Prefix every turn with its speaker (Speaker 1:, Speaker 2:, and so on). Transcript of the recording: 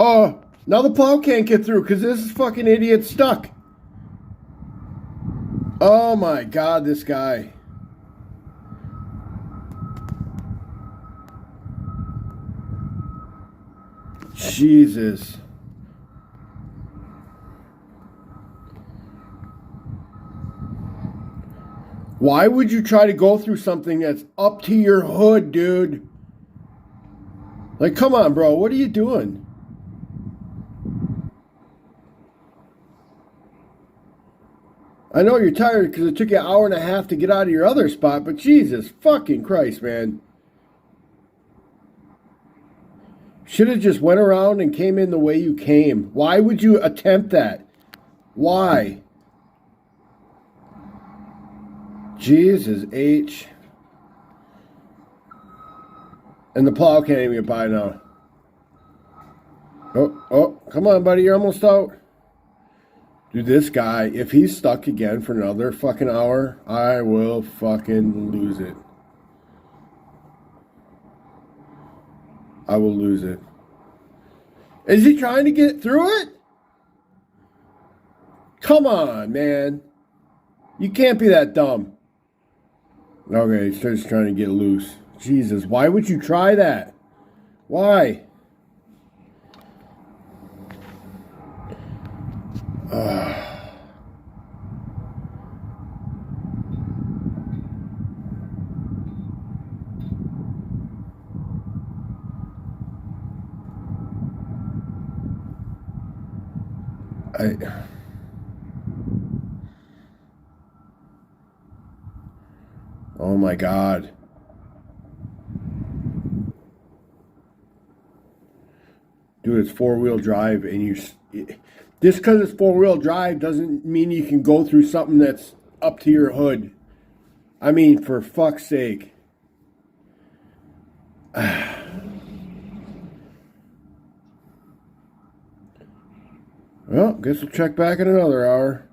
Speaker 1: Oh, now the plow can't get through because this fucking idiot's stuck. Oh my God, this guy. Jesus. Why would you try to go through something that's up to your hood, dude? Like, come on, bro. What are you doing? I know you're tired because it took you an hour and a half to get out of your other spot, but Jesus fucking Christ, man. Should have just went around and came in the way you came. Why would you attempt that? Why? Jesus H. And the plow can't even get by now. Oh, come on, buddy. You're almost out. Dude, this guy, if he's stuck again for another fucking hour, I will fucking lose it. I will lose it. Is he trying to get through it? Come on, man. You can't be that dumb. Okay, he's just trying to get loose. Jesus, why would you try that? Why? Oh my God. Dude, it's four-wheel drive, and just because it's four-wheel drive doesn't mean you can go through something that's up to your hood. I mean, for fuck's sake. Well, guess we'll check back in another hour.